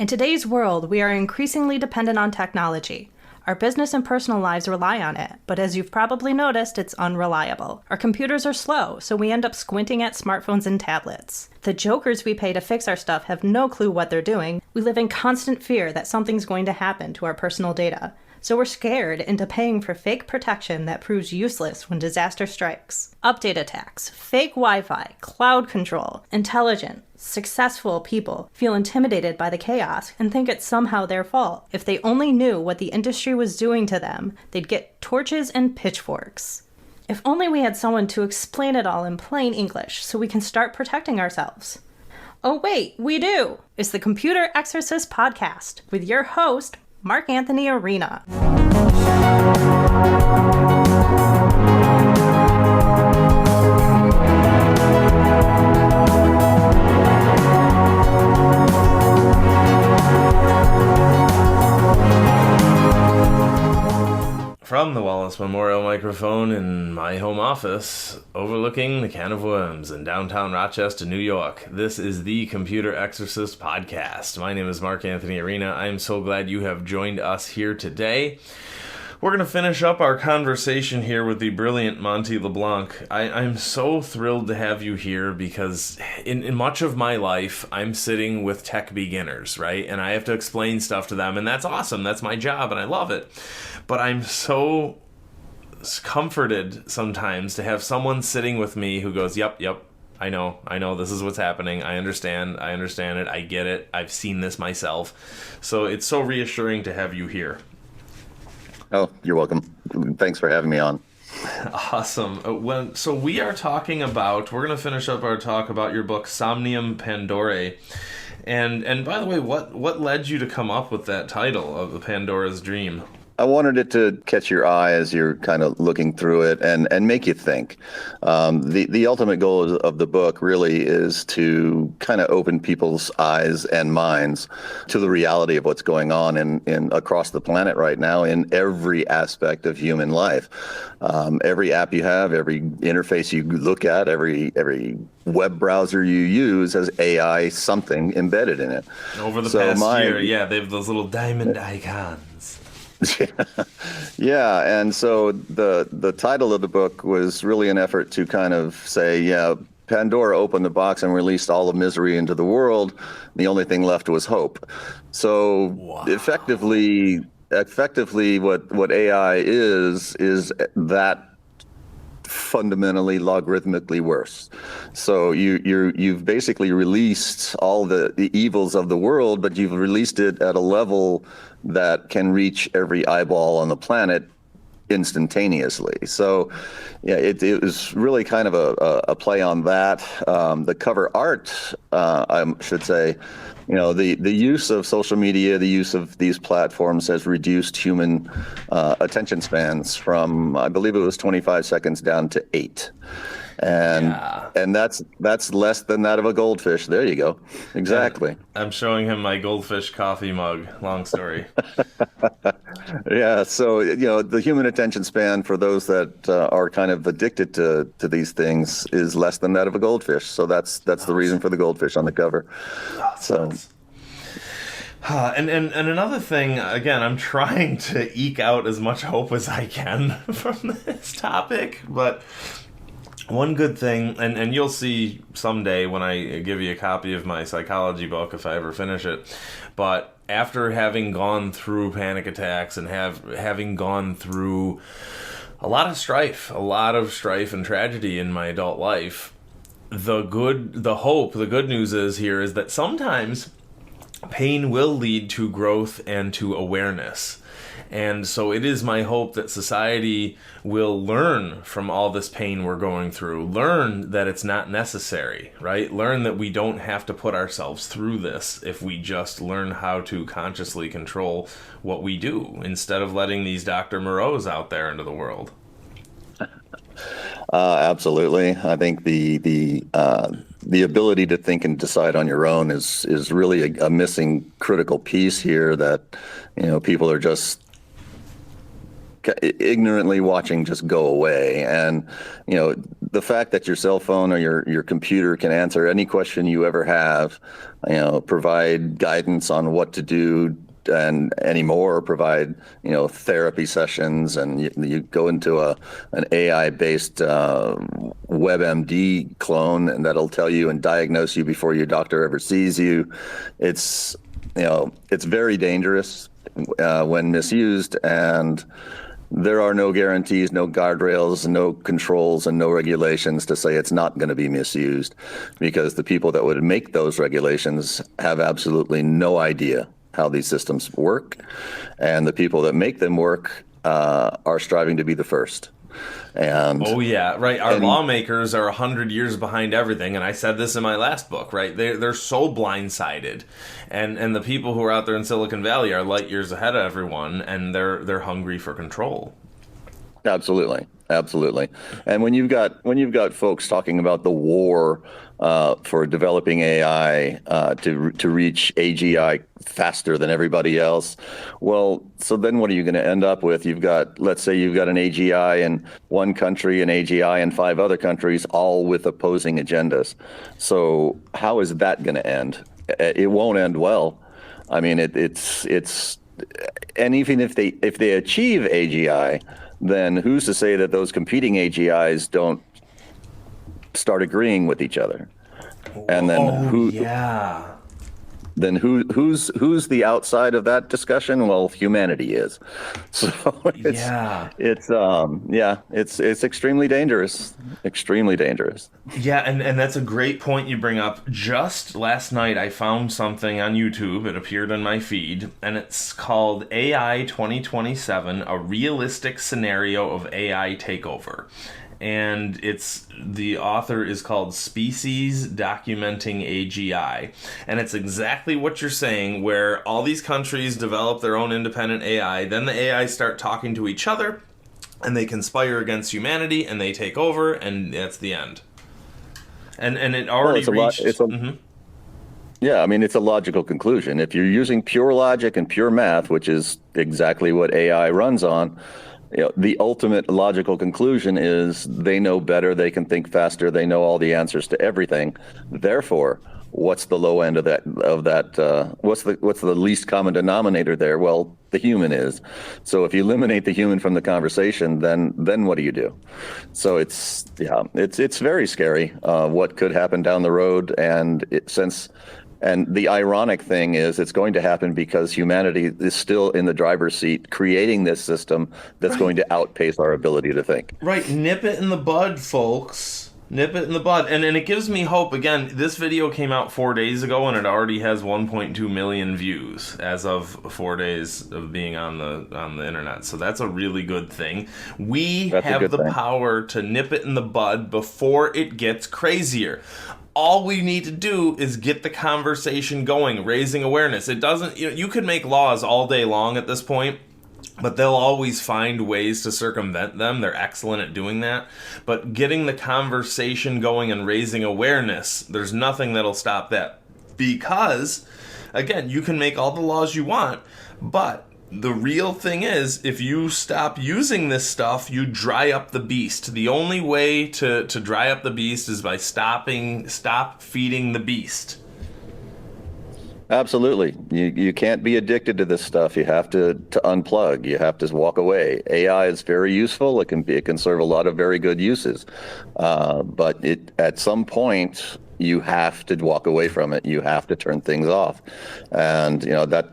In today's world, we are increasingly dependent on technology. Our business and personal lives rely on it, but as you've probably noticed, it's unreliable. Our computers are slow, so we end up squinting at smartphones and tablets. The jokers we pay to fix our stuff have no clue what they're doing. We live in constant fear that something's going to happen to our personal data. So we're scared into paying for fake protection that proves useless when disaster strikes. Update attacks, fake Wi-Fi, cloud control, intelligent, successful people feel intimidated by the chaos and think it's somehow their fault. If they only knew what the industry was doing to them, they'd get torches and pitchforks. If only we had someone to explain it all in plain English so we can start protecting ourselves. Oh wait, we do! It's the Computer Exorcist Podcast with your host, Mark Anthony Arena. From the Wallace Memorial microphone in my home office, overlooking the Can of Worms in downtown Rochester, New York, this is the Computer Exorcist Podcast. My name is Mark Anthony Arena. I am so glad you have joined us here today. We're going to finish up our conversation here with the brilliant Monty LeBlanc. I'm so thrilled to have you here because in much of my life, I'm sitting with tech beginners, right? And I have to explain stuff to them, and that's awesome. That's my job, and I love it. But I'm so comforted sometimes to have someone sitting with me who goes, yep, I know, this is what's happening. I understand it, I get it, I've seen this myself. So it's so reassuring to have you here. Oh, you're welcome. Thanks for having me on. Awesome. So we are talking about, we're going to finish up our talk about your book, Somnium Pandorae. And by the way, what led you to come up with that title of the Pandora's Dream? I wanted it to catch your eye as you're kind of looking through it and make you think. The ultimate goal of the book really is to kind of open people's eyes and minds to the reality of what's going on in across the planet right now in every aspect of human life. Every app you have, every interface you look at, every web browser you use has AI something embedded in it. Over the past year, they have those little diamond icons. Yeah, and so the title of the book was really an effort to kind of say, Pandora opened the box and released all the misery into the world. The only thing left was hope. So wow. Effectively, what AI is that fundamentally logarithmically worse. So you've basically released all the evils of the world, but you've released it at a level that can reach every eyeball on the planet instantaneously. So yeah, it was really kind of a play on that. The cover art, I should say, the use of social media, the use of these platforms has reduced human attention spans from, I believe it was 25 seconds down to 8. And that's less than that of a goldfish. There you go. Exactly. And I'm showing him my goldfish coffee mug. Long story. Yeah. So, the human attention span for those that are kind of addicted to these things is less than that of a goldfish. So that's the reason for the goldfish on the cover. And another thing, again, I'm trying to eke out as much hope as I can from this topic, but one good thing, and you'll see someday when I give you a copy of my psychology book, if I ever finish it, but after having gone through panic attacks and having gone through a lot of strife and tragedy in my adult life, the good news is that sometimes pain will lead to growth and to awareness. And so it is my hope that society will learn from all this pain we're going through, learn that it's not necessary, right? Learn that we don't have to put ourselves through this if we just learn how to consciously control what we do instead of letting these Dr. Moreaus out there into the world. Absolutely. I think the ability to think and decide on your own is really a missing critical piece here that, people are just ignorantly watching just go away. And, the fact that your cell phone or your computer can answer any question you ever have, provide guidance on what to do, and anymore provide therapy sessions, and you go into an AI-based WebMD clone, and that'll tell you and diagnose you before your doctor ever sees you. It's very dangerous when misused, and there are no guarantees, no guardrails, no controls, and no regulations to say it's not going to be misused, because the people that would make those regulations have absolutely no idea how these systems work, and the people that make them work are striving to be the first. And oh yeah, right. Our lawmakers are 100 years behind everything, and I said this in my last book. Right, they're so blindsided, and the people who are out there in Silicon Valley are light years ahead of everyone, and they're hungry for control. Absolutely. And when you've got folks talking about the war for developing AI to reach AGI faster than everybody else, well, so then what are you going to end up with? Let's say you've got an AGI in one country, an AGI in 5 other countries, all with opposing agendas. So how is that going to end? It won't end well. I mean, it's and even if they achieve AGI, then who's to say that those competing AGIs don't start agreeing with each other? And then who's the outside of that discussion? Well, humanity is. So it's extremely dangerous. Extremely dangerous. Yeah, and that's a great point you bring up. Just last night I found something on YouTube. It appeared on my feed, and it's called AI 2027, a realistic scenario of AI takeover. And the author is called Species Documenting AGI. And it's exactly what you're saying, where all these countries develop their own independent AI, then the AI start talking to each other, and they conspire against humanity, and they take over, and that's the end. And it already reached... Yeah, I mean, it's a logical conclusion. If you're using pure logic and pure math, which is exactly what AI runs on, the ultimate logical conclusion is they know better, they can think faster, they know all the answers to everything. Therefore, what's the low end of that? What's the least common denominator there? Well, the human is. So if you eliminate the human from the conversation, then what do you do? So it's very scary what could happen down the road, and the ironic thing is it's going to happen because humanity is still in the driver's seat creating this system that's going to outpace our ability to think. Right. Nip it in the bud, folks. Nip it in the bud. And it gives me hope. Again, this video came out 4 days ago, and it already has 1.2 million views as of 4 days of being on the internet. So that's a really good thing. We have the power to nip it in the bud before it gets crazier. All we need to do is get the conversation going, raising awareness. It doesn't, you could make laws all day long at this point, but they'll always find ways to circumvent them. They're excellent at doing that. But getting the conversation going and raising awareness, there's nothing that'll stop that. Because, again, you can make all the laws you want, but the real thing is, if you stop using this stuff, you dry up the beast. The only way to dry up the beast is by stop feeding the beast. Absolutely. You can't be addicted to this stuff. You have to unplug. You have to walk away. AI is very useful. It can serve a lot of very good uses. But at some point, you have to walk away from it. You have to turn things off. And, that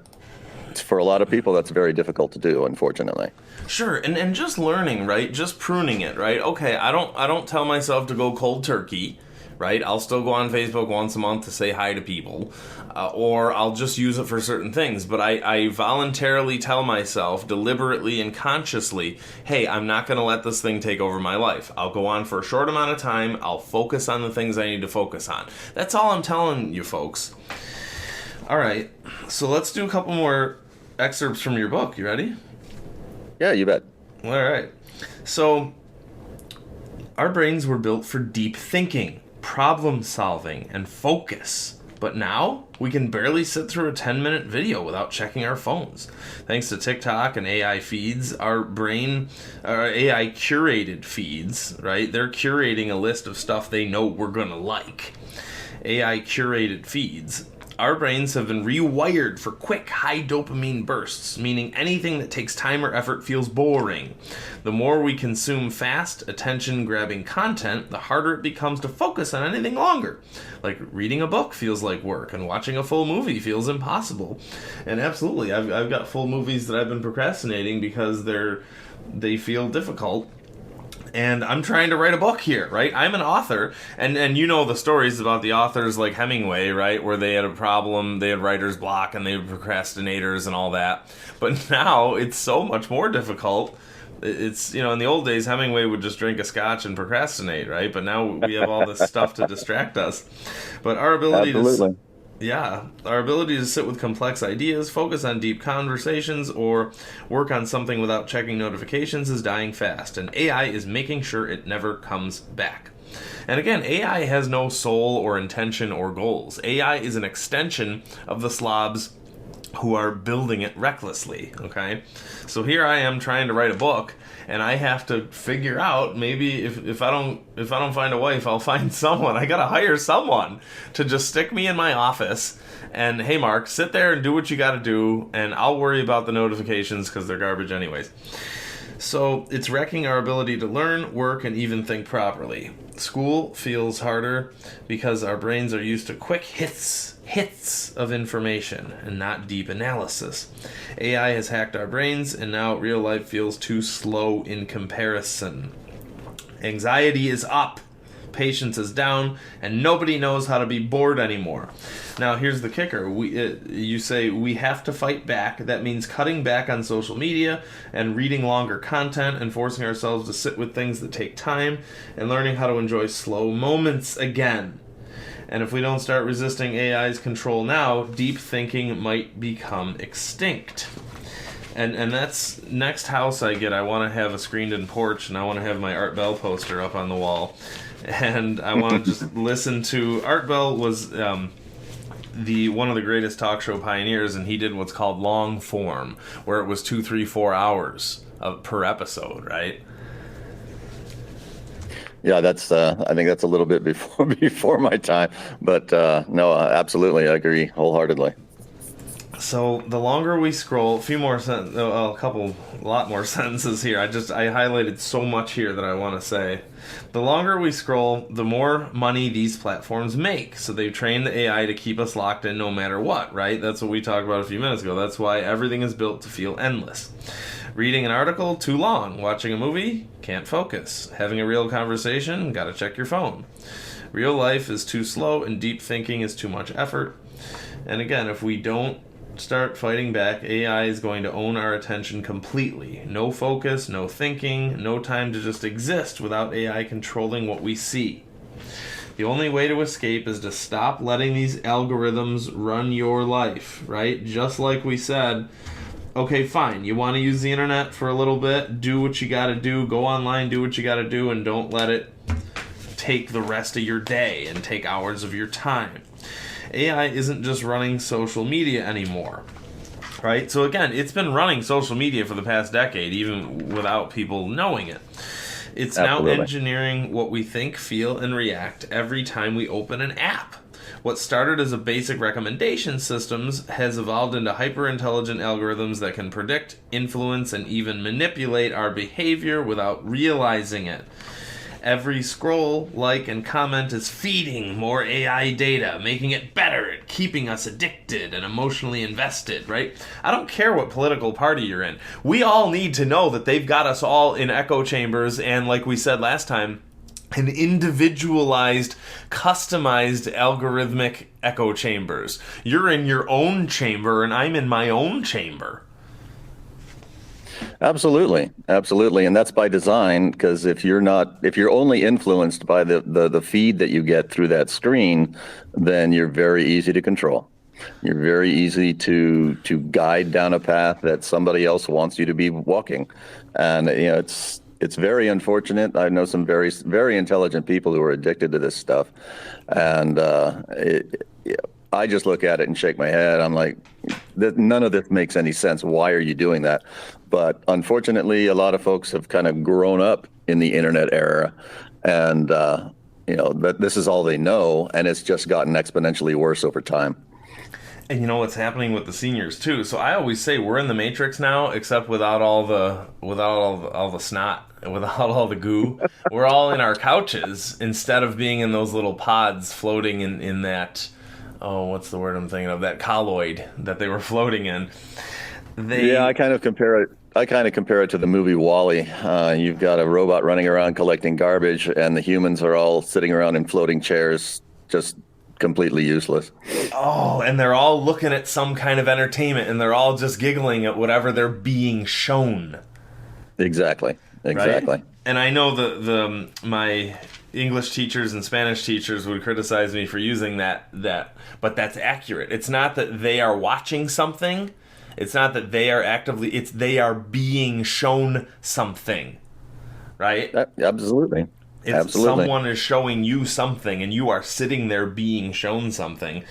for a lot of people, that's very difficult to do, unfortunately. Sure, and just learning, right? Just pruning it, right? Okay, I don't tell myself to go cold turkey, right? I'll still go on Facebook once a month to say hi to people, or I'll just use it for certain things. But I voluntarily tell myself, deliberately and consciously, hey, I'm not going to let this thing take over my life. I'll go on for a short amount of time. I'll focus on the things I need to focus on. That's all I'm telling you, folks. All right, so let's do a couple more excerpts from your book. You ready? Yeah, you bet. All right. So, our brains were built for deep thinking, problem solving, and focus. But now, we can barely sit through a 10-minute video without checking our phones. Thanks to TikTok and AI feeds, our AI-curated feeds, right? They're curating a list of stuff they know we're going to like. AI-curated feeds. Our brains have been rewired for quick, high dopamine bursts, meaning anything that takes time or effort feels boring. The more we consume fast, attention-grabbing content, the harder it becomes to focus on anything longer. Like reading a book feels like work, and watching a full movie feels impossible. And absolutely, I've got full movies that I've been procrastinating because they feel difficult. And I'm trying to write a book here, right? I'm an author, and you know the stories about the authors like Hemingway, right? Where they had a problem, they had writer's block, and they were procrastinators and all that. But now it's so much more difficult. It's, in the old days, Hemingway would just drink a scotch and procrastinate, right? But now we have all this stuff to distract us. But our ability Absolutely. our ability to sit with complex ideas, focus on deep conversations, or work on something without checking notifications is dying fast, and AI is making sure it never comes back. And again, AI has no soul or intention or goals. AI is an extension of the slobs who are building it recklessly, okay? So here I am trying to write a book, and I have to figure out, maybe if I don't find a wife, I'll find someone. I gotta hire someone to just stick me in my office and, hey Mark, sit there and do what you gotta do, and I'll worry about the notifications because they're garbage anyways. So it's wrecking our ability to learn, work, and even think properly. School feels harder because our brains are used to quick hits of information and not deep analysis. AI has hacked our brains, and now real life feels too slow in comparison. Anxiety is up, patience is down, and nobody knows how to be bored anymore. Now, here's the kicker. You say we have to fight back. That means cutting back on social media and reading longer content and forcing ourselves to sit with things that take time and learning how to enjoy slow moments again. And if we don't start resisting AI's control now, deep thinking might become extinct. And that's next house I get. I want to have a screened-in porch, and I want to have my Art Bell poster up on the wall. And I want to just listen to... Art Bell was one of the greatest talk show pioneers, and he did what's called long form, where it was 2, 3, 4 hours per episode, right? Yeah, that's. I think that's a little bit before my time, but no, absolutely, I agree wholeheartedly. So the longer we scroll, a lot more sentences here. I highlighted so much here that I want to say. The longer we scroll, the more money these platforms make. So they train the AI to keep us locked in no matter what, right? That's what we talked about a few minutes ago. That's why everything is built to feel endless. Reading an article, too long. Watching a movie, can't focus. Having a real conversation, gotta check your phone. Real life is too slow, and deep thinking is too much effort. And again, if we don't start fighting back, AI is going to own our attention completely. No focus, no thinking, no time to just exist without AI controlling what we see. The only way to escape is to stop letting these algorithms run your life, right? Just like we said, okay, fine, you want to use the internet for a little bit, do what you gotta do, go online, do what you gotta do, and don't let it take the rest of your day and take hours of your time. AI isn't just running social media anymore, right? So again, it's been running social media for the past decade, even without people knowing it. It's Absolutely. now engineering what we think, feel, and react every time we open an app. What started as a basic recommendation systems has evolved into hyper-intelligent algorithms that can predict, influence, and even manipulate our behavior without realizing it. Every scroll, like, and comment is feeding more AI data, making it better at keeping us addicted and emotionally invested, right? I don't care what political party you're in. We all need to know that they've got us all in echo chambers and, like we said last time, an individualized, customized algorithmic echo chambers. You're in your own chamber and I'm in my own chamber. Absolutely, and that's by design, because if you're only influenced by the feed that you get through that screen, then you're very easy to control. You're very easy to guide down a path that somebody else wants you to be walking, and it's very unfortunate. I know some very, very intelligent people who are addicted to this stuff, and I just look at it and shake my head. I'm like, none of this makes any sense. Why are you doing that? But unfortunately, a lot of folks have kind of grown up in the internet era, and that this is all they know, and it's just gotten exponentially worse over time. And you know what's happening with the seniors too. So I always say we're in the Matrix now, except without all the snot, without all the goo. We're all in our couches instead of being in those little pods floating in that. Oh, what's the word I'm thinking of? That colloid that they were floating in. I kind of compare it. To the movie WALL-E. You've got a robot running around collecting garbage, and the humans are all sitting around in floating chairs, just completely useless. Oh, and they're all looking at some kind of entertainment, and they're all just giggling at whatever they're being shown. Exactly. Right? And I know my English teachers and Spanish teachers would criticize me for using that, but that's accurate. It's not that they are watching something. It's not that they are they are being shown something. Right? Absolutely. Someone is showing you something, and you are sitting there being shown something.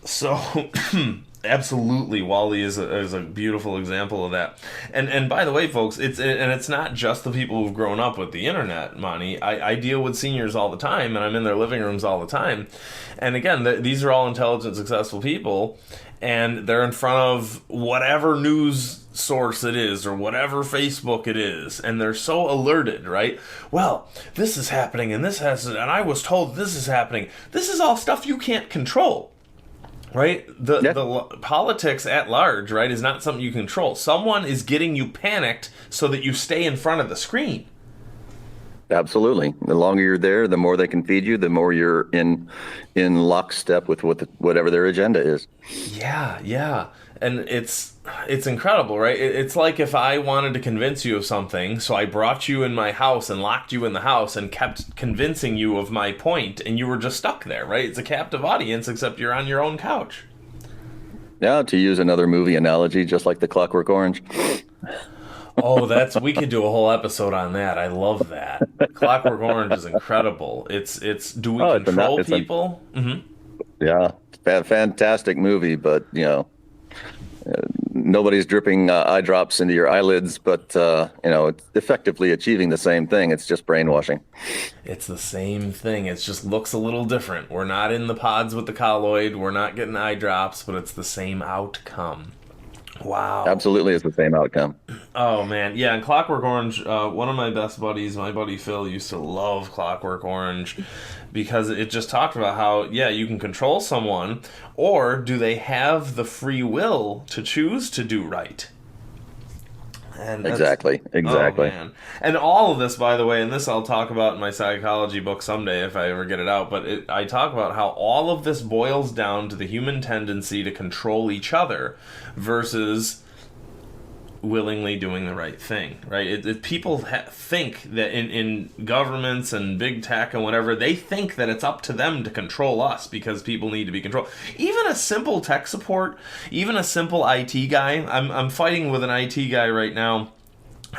So, absolutely, WALL-E is a beautiful example of that. And by the way, folks, it's not just the people who've grown up with the internet, Monty. I deal with seniors all the time, and I'm in their living rooms all the time. And again, these are all intelligent, successful people, and they're in front of whatever news source it is or whatever Facebook it is, and they're so alerted, right? Well, this is happening and and I was told this is happening. This is all stuff you can't control, right? The politics at large, right, is not something you control. Someone is getting you panicked so that you stay in front of the screen. Absolutely. The longer you're there, the more they can feed you, the more you're in lockstep with whatever their agenda is. Yeah. And it's incredible, right? It's like if I wanted to convince you of something, so I brought you in my house and locked you in the house and kept convincing you of my point, and you were just stuck there, right? It's a captive audience, except you're on your own couch. Yeah, to use another movie analogy, just like the Clockwork Orange. Oh, we could do a whole episode on that. I love that. Clockwork Orange is incredible. Do we control people? Yeah, fantastic movie, but nobody's dripping eye drops into your eyelids, but it's effectively achieving the same thing. It's just brainwashing. It's the same thing. It just looks a little different. We're not in the pods with the colloid. We're not getting eye drops, but it's the same outcome. Wow. Absolutely, it's the same outcome. Oh, man. Yeah, and Clockwork Orange, one of my best buddies, my buddy Phil, used to love Clockwork Orange because it just talked about how, you can control someone, or do they have the free will to choose to do right? And exactly. Oh, man. And all of this, by the way, and this I'll talk about in my psychology book someday if I ever get it out, but I talk about how all of this boils down to the human tendency to control each other versus willingly doing the right thing, right? People think that in governments and big tech and whatever, they think that it's up to them to control us because people need to be controlled. Even a simple tech support, even a simple IT guy, I'm fighting with an IT guy right now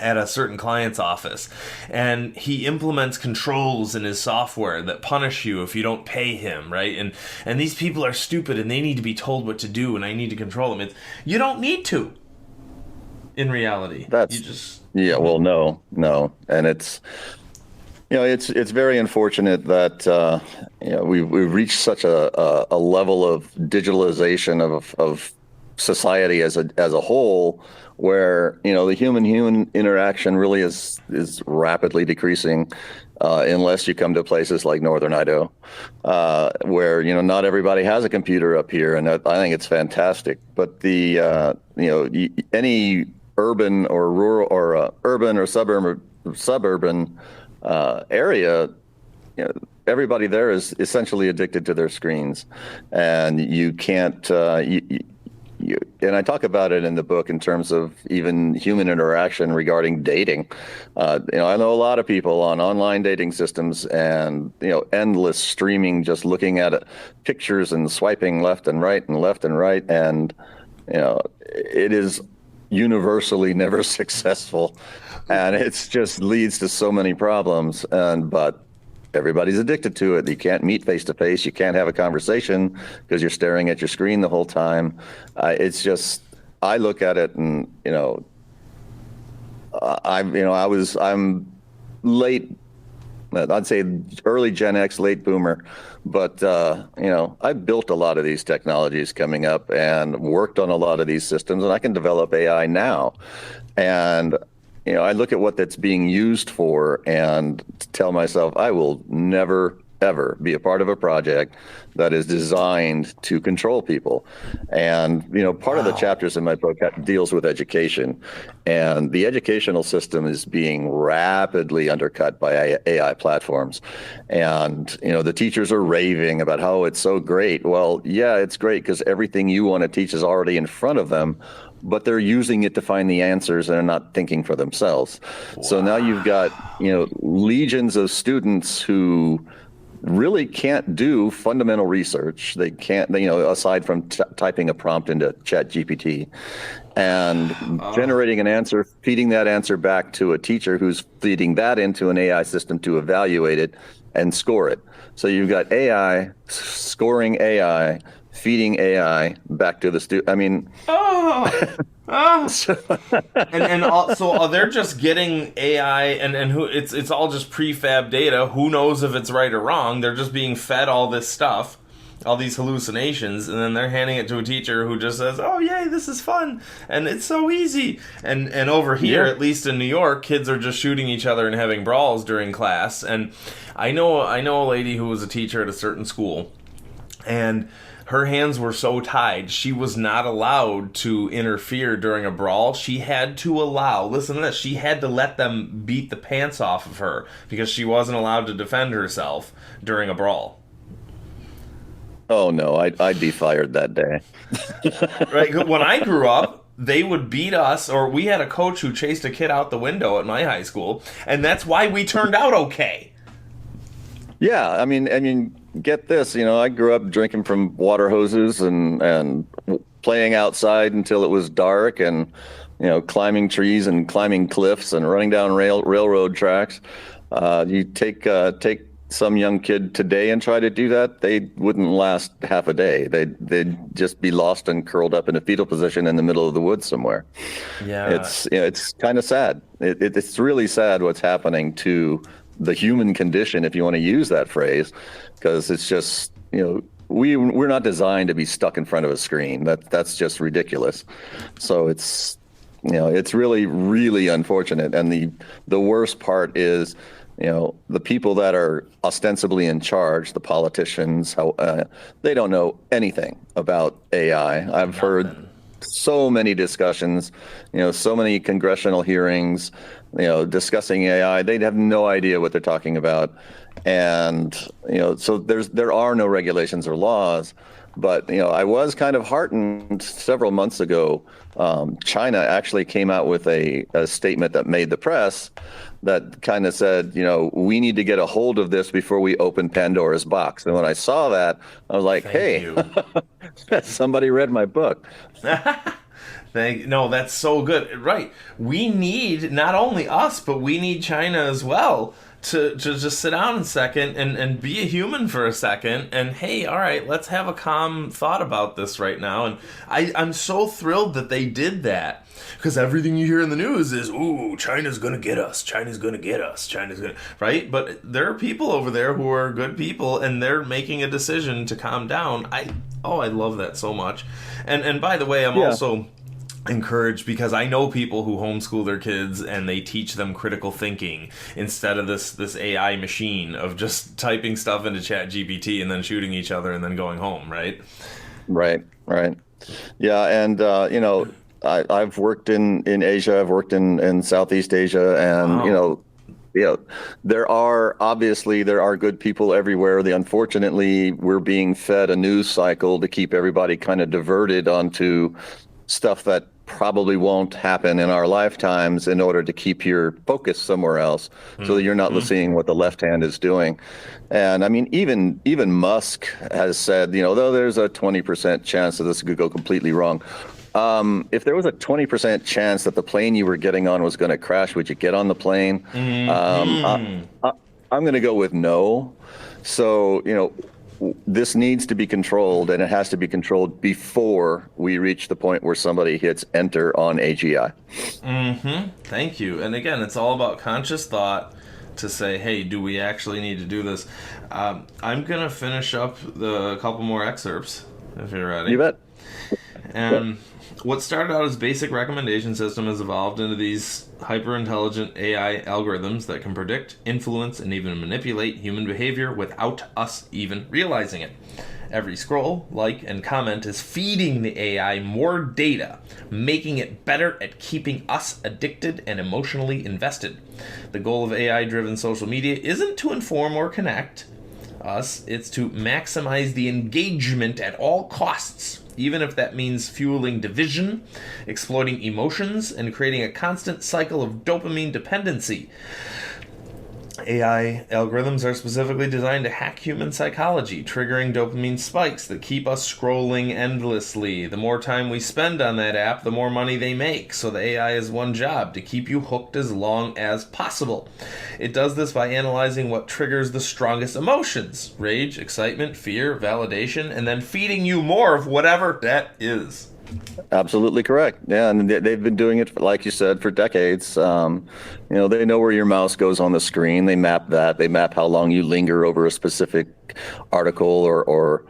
at a certain client's office, and he implements controls in his software that punish you if you don't pay him, right? And these people are stupid and they need to be told what to do, and I need to control them. You don't need to. In reality, no, and it's it's very unfortunate that we've reached such a level of digitalization of society as a whole, where the human interaction really is rapidly decreasing, unless you come to places like Northern Idaho, where not everybody has a computer up here, and I think it's fantastic. But any urban or rural or urban or suburban area, everybody there is essentially addicted to their screens, and you can't. And I talk about it in the book in terms of even human interaction regarding dating. I know a lot of people on online dating systems, and endless streaming, just looking at pictures and swiping left and right, and it is universally never successful, and it's just leads to so many problems. But everybody's addicted to it. You can't meet face to face. You can't have a conversation because you're staring at your screen the whole time. It's just, I look at it and, I'm late, I'd say early Gen X, late boomer, but I built a lot of these technologies coming up and worked on a lot of these systems, and I can develop AI now. And I look at what that's being used for and tell myself I will never, ever be a part of a project that is designed to control people. And, part of the chapters in my book deals with education. And the educational system is being rapidly undercut by AI platforms. And, the teachers are raving about how it's so great. Well, yeah, it's great because everything you want to teach is already in front of them, but they're using it to find the answers and are not thinking for themselves. Wow. So now you've got, legions of students who really can't do fundamental research. They can't, aside from typing a prompt into ChatGPT and generating an answer, feeding that answer back to a teacher who's feeding that into an AI system to evaluate it and score it. So you've got AI scoring AI, feeding AI back to the student. I mean, so they're just getting AI and who it's all just prefab data. Who knows if it's right or wrong? They're just being fed all this stuff, all these hallucinations, and then they're handing it to a teacher who just says, "Oh, yay, this is fun and it's so easy." And over here, at least in New York, kids are just shooting each other and having brawls during class. And I know a lady who was a teacher at a certain school, and her hands were so tied, she was not allowed to interfere during a brawl. She had to listen to this, she had to let them beat the pants off of her because she wasn't allowed to defend herself during a brawl. Oh, no, I'd be fired that day. Right? When I grew up, they would beat us, or we had a coach who chased a kid out the window at my high school, and that's why we turned out okay. Yeah, I mean, get this, I grew up drinking from water hoses and playing outside until it was dark, and climbing trees and climbing cliffs and running down railroad tracks. You take some young kid today and try to do that, they wouldn't last half a day. They'd just be lost and curled up in a fetal position in the middle of the woods somewhere. Yeah, it's kind of sad. It's really sad what's happening to the human condition, if you want to use that phrase, because it's just, we're not designed to be stuck in front of a screen. That's just ridiculous. So it's really, really unfortunate. And the worst part is, the people that are ostensibly in charge, the politicians, they don't know anything about AI. I've heard so many discussions, so many congressional hearings, discussing AI. They have no idea what they're talking about. And, so there are no regulations or laws. But, I was kind of heartened several months ago. China actually came out with a statement that made the press that kind of said, we need to get a hold of this before we open Pandora's box. And when I saw that, I was like, hey, somebody read my book. No, that's so good. Right. We need, not only us, but we need China as well to just sit down a second and be a human for a second. And hey, all right, let's have a calm thought about this right now. And I'm so thrilled that they did that, because everything you hear in the news is, ooh, China's going to get us. China's going to get us. China's going to, right? But there are people over there who are good people, and they're making a decision to calm down. I love that so much. And by the way, I'm also encouraged, because I know people who homeschool their kids and they teach them critical thinking instead of this AI machine of just typing stuff into ChatGPT and then shooting each other and then going home, right? Right. Yeah, and I've worked in Asia, I've worked in Southeast Asia, and there are good people everywhere. Unfortunately, we're being fed a news cycle to keep everybody kind of diverted onto stuff that probably won't happen in our lifetimes, in order to keep your focus somewhere else, so that you're not seeing what the left hand is doing. And I mean, even Musk has said, though there's a 20% chance that this could go completely wrong. If there was a 20% chance that the plane you were getting on was going to crash, would you get on the plane? I'm going to go with no. So, this needs to be controlled, and it has to be controlled before we reach the point where somebody hits enter on AGI. Thank you. And again, it's all about conscious thought to say, hey, do we actually need to do this? I'm going to finish up a couple more excerpts, if you're ready. You bet. And what started out as basic recommendation system has evolved into these hyper-intelligent AI algorithms that can predict, influence, and even manipulate human behavior without us even realizing it. Every scroll, like, and comment is feeding the AI more data, making it better at keeping us addicted and emotionally invested. The goal of AI-driven social media isn't to inform or connect us, it's to maximize the engagement at all costs, even if that means fueling division, exploiting emotions, and creating a constant cycle of dopamine dependency. AI algorithms are specifically designed to hack human psychology, triggering dopamine spikes that keep us scrolling endlessly. The more time we spend on that app, the more money they make. So the AI has one job: to keep you hooked as long as possible. It does this by analyzing what triggers the strongest emotions: rage, excitement, fear, validation, and then feeding you more of whatever that is. Absolutely correct. Yeah, and they've been doing it, like you said, for decades. They know where your mouse goes on the screen. They map that. They map how long you linger over a specific article or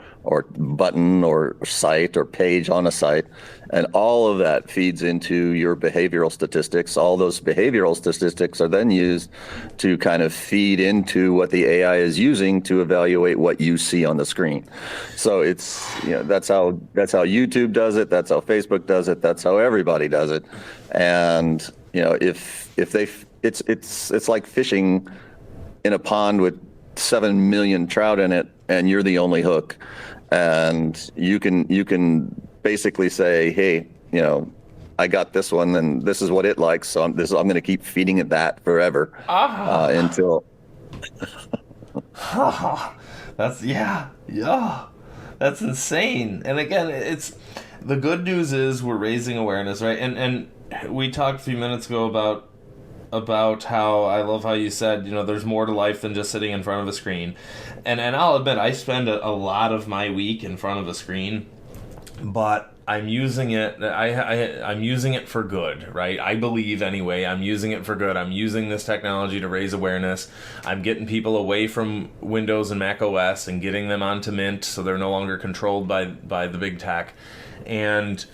button or site or page on a site, and all of that feeds into your behavioral statistics. All those behavioral statistics are then used to kind of feed into what the AI is using to evaluate what you see on the screen. So it's that's how YouTube does it. That's how Facebook does it. That's how everybody does it. And if they it's like fishing in a pond with 7 million trout in it, and you're the only hook. And you can basically say, hey, I got this one, and this is what it likes, so I'm going to keep feeding it that forever until. That's that's insane. And again, it's the good news is we're raising awareness, right? And we talked a few minutes ago about how I love how you said, there's more to life than just sitting in front of a screen. And I'll admit, I spend a lot of my week in front of a screen, but I'm using it, I'm using it for good, right? I believe anyway, I'm using it for good. I'm using this technology to raise awareness. I'm getting people away from Windows and Mac OS and getting them onto Mint so they're no longer controlled by the big tech. And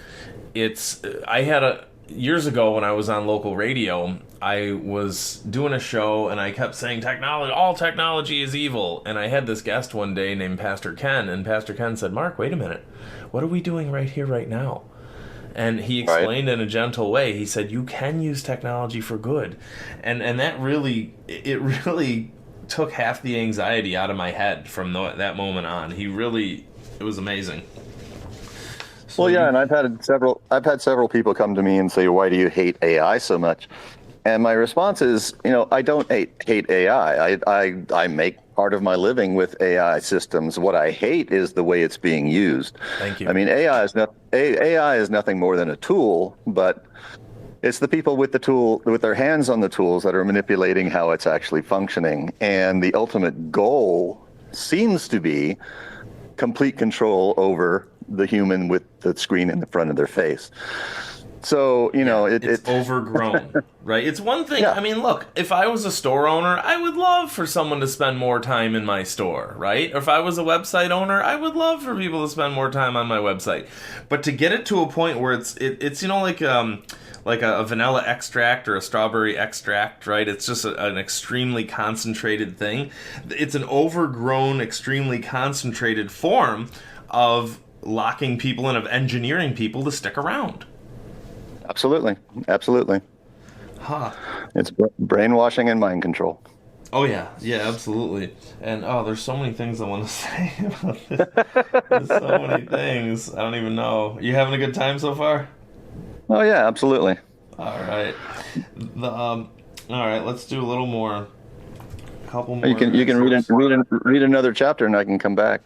years ago when I was on local radio, I was doing a show and I kept saying all technology is evil. And I had this guest one day named Pastor Ken, and Pastor Ken said, "Mark, wait a minute. What are we doing right here, right now?" And he explained in a gentle way. He said, you can use technology for good. And that really took half the anxiety out of my head from that moment on. It was amazing. Well, yeah, and I've had several people come to me and say, "Why do you hate AI so much?" And my response is, I don't hate AI. I make part of my living with AI systems. What I hate is the way it's being used. Thank you. I mean, AI is nothing more than a tool, but it's the people with the tool, with their hands on the tools, that are manipulating how it's actually functioning. And the ultimate goal seems to be complete control over the human with the screen in the front of their face. So, it's overgrown, right? It's one thing. Yeah. I mean, look, if I was a store owner, I would love for someone to spend more time in my store, right? Or if I was a website owner, I would love for people to spend more time on my website. But to get it to a point where it's like a vanilla extract or a strawberry extract, right? It's just an extremely concentrated thing. It's an overgrown, extremely concentrated form of locking people and of engineering people to stick around. Absolutely. Huh. It's brainwashing and mind control. Oh, yeah, absolutely. And, there's so many things I want to say about this. There's so many things. I don't even know. You having a good time so far? Oh, yeah, absolutely. All right. All right, let's do a little more. A couple more. You can read another chapter, and I can come back.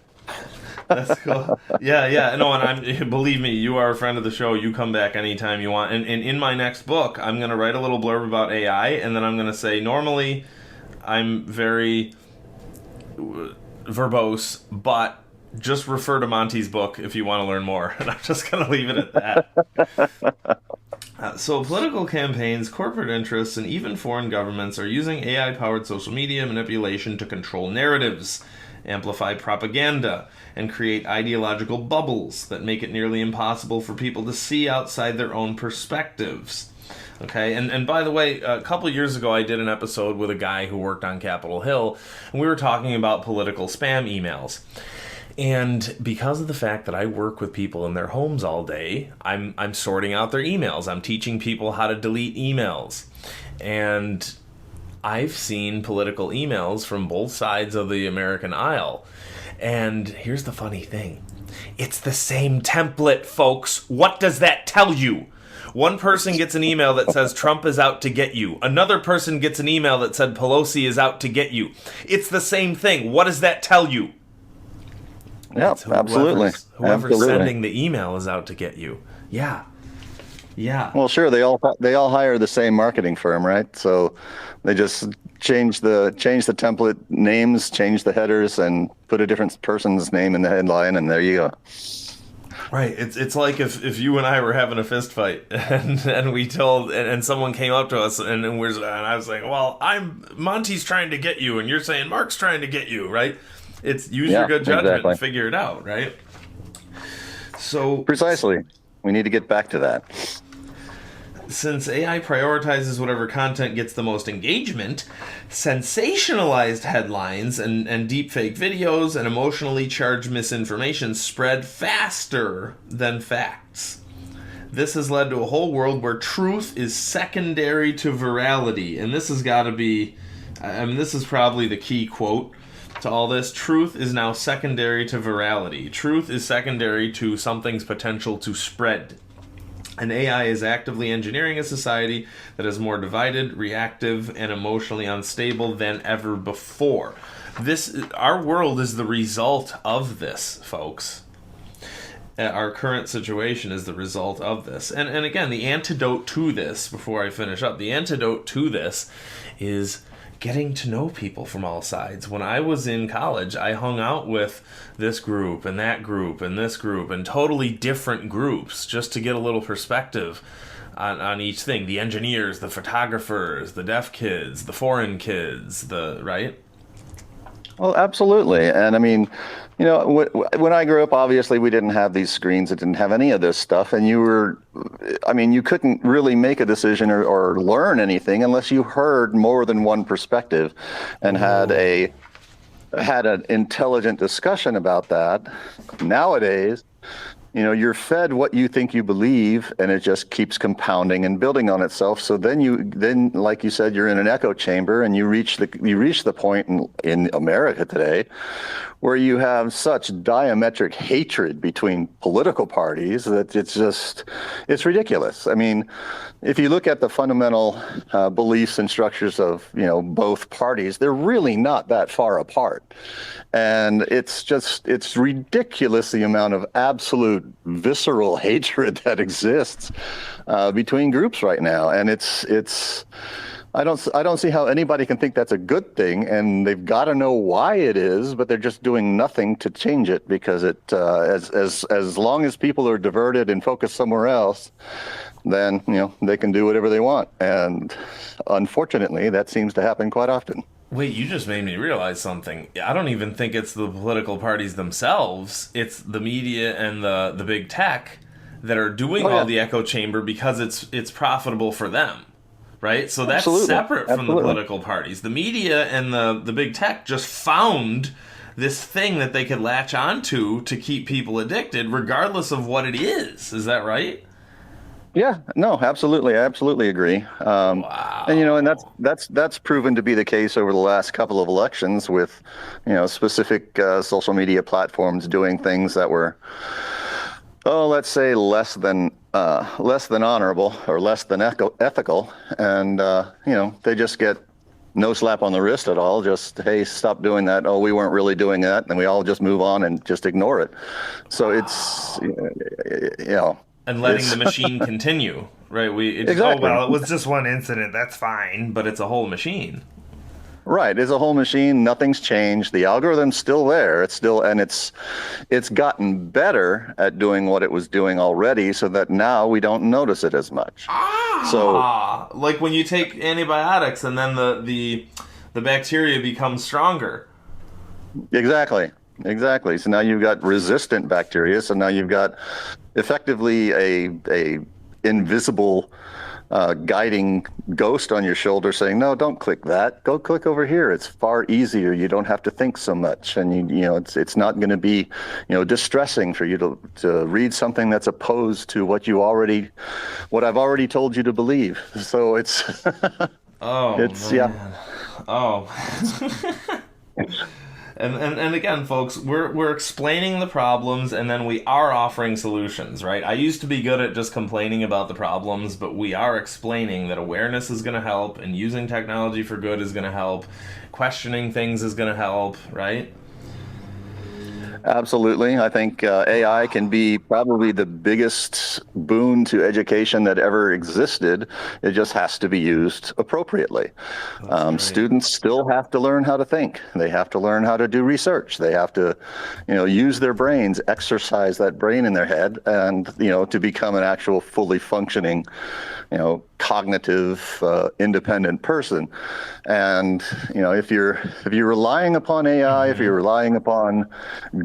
That's cool. Yeah. No, and believe me, you are a friend of the show. You come back anytime you want. And in my next book, I'm going to write a little blurb about AI, and then I'm going to say, normally, I'm very verbose, but just refer to Monty's book if you want to learn more. And I'm just going to leave it at that. So political campaigns, corporate interests, and even foreign governments are using AI-powered social media manipulation to control narratives, amplify propaganda, and create ideological bubbles that make it nearly impossible for people to see outside their own perspectives. Okay, and by the way, a couple of years ago I did an episode with a guy who worked on Capitol Hill, and we were talking about political spam emails. And because of the fact that I work with people in their homes all day, I'm sorting out their emails. I'm teaching people how to delete emails. And I've seen political emails from both sides of the American aisle. And here's the funny thing. It's the same template, folks. What does that tell you? One person gets an email that says Trump is out to get you. Another person gets an email that said Pelosi is out to get you. It's the same thing. What does that tell you? Yeah, absolutely. Whoever's sending the email is out to get you. Yeah. Well, sure. They all hire the same marketing firm, right? So they just change the template names, change the headers, and put a different person's name in the headline, and there you go. Right. It's like if you and I were having a fist fight and we told and someone came up to us and I was like, well, Monty's trying to get you, and you're saying Mark's trying to get you, right? It's use your good judgment and figure it out, right? So precisely. We need to get back to that. Since AI prioritizes whatever content gets the most engagement, sensationalized headlines and deepfake videos and emotionally charged misinformation spread faster than facts. This has led to a whole world where truth is secondary to virality. And this has got to be, this is probably the key quote to all this. Truth is now secondary to virality. Truth is secondary to something's potential to spread. And AI is actively engineering a society that is more divided, reactive, and emotionally unstable than ever before. Our world is the result of this, folks. Our current situation is the result of this. And again, the antidote to this, before I finish up, the antidote to this is getting to know people from all sides. When I was in college, I hung out with this group and that group and this group and totally different groups just to get a little perspective on each thing. The engineers, the photographers, the deaf kids, the foreign kids, right? Well, absolutely. And I mean, when I grew up, obviously we didn't have these screens. It didn't have any of this stuff. And you couldn't really make a decision or learn anything unless you heard more than one perspective and had an intelligent discussion about that. Nowadays, you're fed what you think you believe, and it just keeps compounding and building on itself. So then, like you said, you're in an echo chamber, and you reach the point in America today where you have such diametric hatred between political parties that it's ridiculous. I mean, if you look at the fundamental beliefs and structures of both parties, they're really not that far apart. And it's ridiculous the amount of absolute visceral hatred that exists between groups right now. And I don't see how anybody can think that's a good thing, and they've got to know why it is, but they're just doing nothing to change it because as long as people are diverted and focused somewhere else, then they can do whatever they want. And unfortunately, that seems to happen quite often. Wait, you just made me realize something. I don't even think it's the political parties themselves. It's the media and the big tech that are doing all the echo chamber because it's profitable for them, right? So that's separate from the political parties. The media and the big tech just found this thing that they could latch onto to keep people addicted, regardless of what it is. Is that right? Yeah, no, absolutely. I absolutely agree. Wow. And that's proven to be the case over the last couple of elections with, specific social media platforms doing things that were, let's say less than honorable or less than ethical. And, they just get no slap on the wrist at all. Just, hey, stop doing that. Oh, we weren't really doing that. And we all just move on and just ignore it. So it's, and letting the machine continue, right? Exactly. Oh, well, it was just one incident. That's fine, but it's a whole machine. Right. It's a whole machine. Nothing's changed. The algorithm's still there. It's gotten better at doing what it was doing already, so that now we don't notice it as much. So Like when you take antibiotics and then the bacteria becomes stronger. exactly. Exactly. So now you've got resistant bacteria. So now you've got effectively a invisible guiding ghost on your shoulder saying, no, don't click that. Go click over here. It's far easier. You don't have to think so much. And it's not going to be, distressing for you to read something that's opposed to what I've already told you to believe. So it's, man. yeah. Oh. And again, folks, we're explaining the problems, and then we are offering solutions, right? I used to be good at just complaining about the problems, but we are explaining that awareness is going to help, and using technology for good is going to help, questioning things is going to help, right? Absolutely. I think AI can be probably the biggest boon to education that ever existed. It just has to be used appropriately. Students still have to learn how to think. They have to learn how to do research. They have to, use their brains, exercise that brain in their head, and, to become an actual fully functioning, cognitive, independent person. And, if you're relying upon AI, if you're relying upon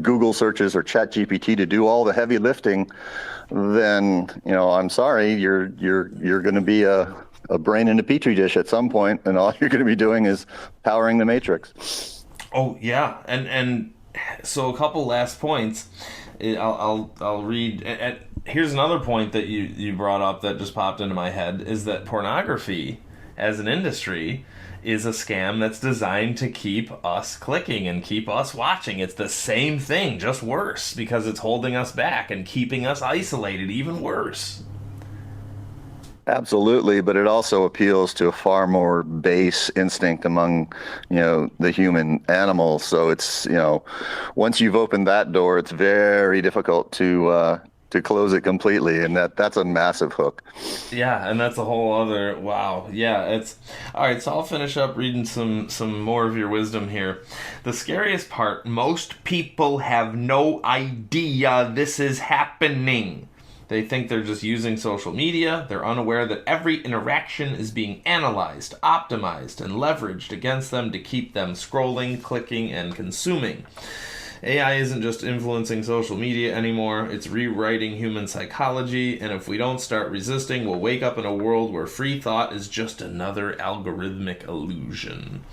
Google searches or ChatGPT to do all the heavy lifting, then, I'm sorry, you're going to be a brain in a petri dish at some point, and all you're going to be doing is powering the matrix. Oh yeah, and so a couple last points. I'll read. Here's another point that you brought up that just popped into my head, is that pornography as an industry is a scam that's designed to keep us clicking and keep us watching. It's the same thing, just worse, because it's holding us back and keeping us isolated even worse. Absolutely, but it also appeals to a far more base instinct among, the human animal. So it's, once you've opened that door, it's very difficult to close it completely, and that's a massive hook. Yeah, and that's a whole other wow. Yeah, it's all right. So I'll finish up reading some more of your wisdom here. The scariest part: most people have no idea this is happening. They think they're just using social media. They're unaware that every interaction is being analyzed, optimized, and leveraged against them to keep them scrolling, clicking, and consuming. AI isn't just influencing social media anymore, it's rewriting human psychology, and if we don't start resisting, we'll wake up in a world where free thought is just another algorithmic illusion.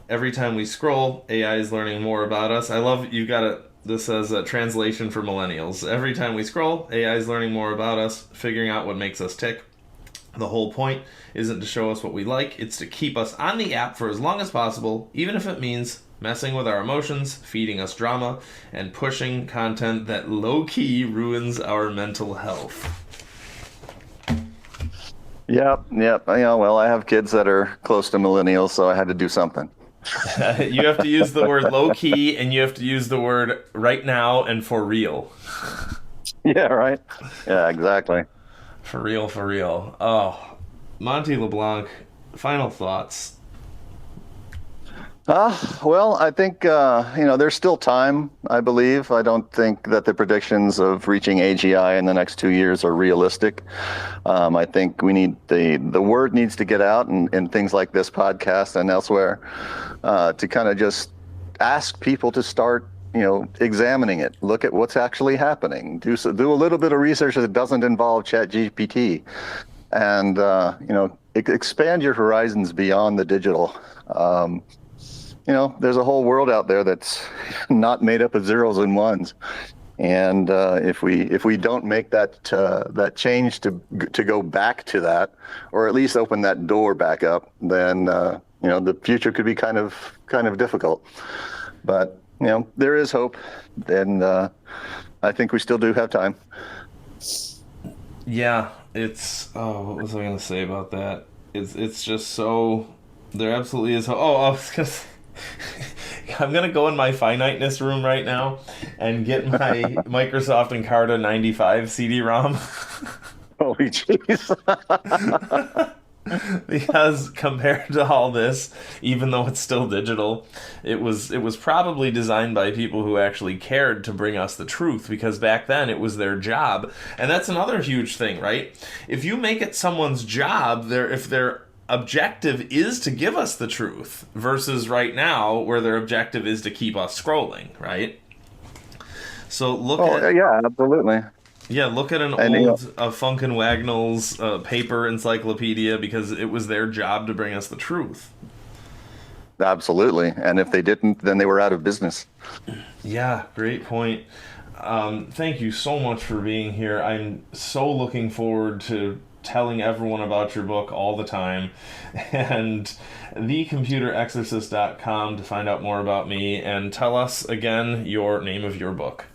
Every time we scroll, AI is learning more about us. I love, you got it. This says a translation for millennials. Every time we scroll, AI is learning more about us, figuring out what makes us tick. The whole point isn't to show us what we like, it's to keep us on the app for as long as possible, even if it means messing with our emotions, feeding us drama, and pushing content that low-key ruins our mental health. Yep. Well, I have kids that are close to millennials, so I had to do something. You have to use the word low-key, and you have to use the word right now and for real. Yeah, right? Yeah, exactly. For real. Oh, Monty LeBlanc, final thoughts. Well, I think, there's still time, I believe. I don't think that the predictions of reaching AGI in the next 2 years are realistic. I think we need the word needs to get out in things like this podcast and elsewhere to kind of just ask people to start, examining it. Look at what's actually happening. Do a little bit of research that doesn't involve ChatGPT, and expand your horizons beyond the digital. There's a whole world out there that's not made up of zeros and ones, and if we don't make that change to go back to that, or at least open that door back up, then the future could be kind of difficult. But there is hope, and I think we still do have time. Yeah, what was I going to say about that? It's just so, there absolutely is. I was going to say, I'm going to go in my finiteness room right now and get my Microsoft Encarta 95 CD-ROM. Holy jeez. Because compared to all this, even though it's still digital, it was probably designed by people who actually cared to bring us the truth, because back then it was their job. And that's another huge thing, right? If you make it someone's job, if their objective is to give us the truth, versus right now where their objective is to keep us scrolling, right? So yeah, absolutely. Yeah, look at an old Funk and Wagnall's paper encyclopedia, because it was their job to bring us the truth. Absolutely. And if they didn't, then they were out of business. Yeah, great point. Thank you so much for being here. I'm so looking forward to telling everyone about your book all the time. And thecomputerexorcist.com to find out more about me. And tell us again your name of your book.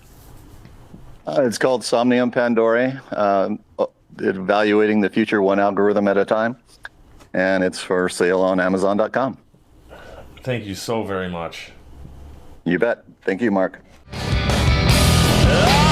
It's called Somnium Pandorae, Evaluating the Future One Algorithm at a Time. And it's for sale on Amazon.com. Thank you so very much. You bet. Thank you, Mark. Ah!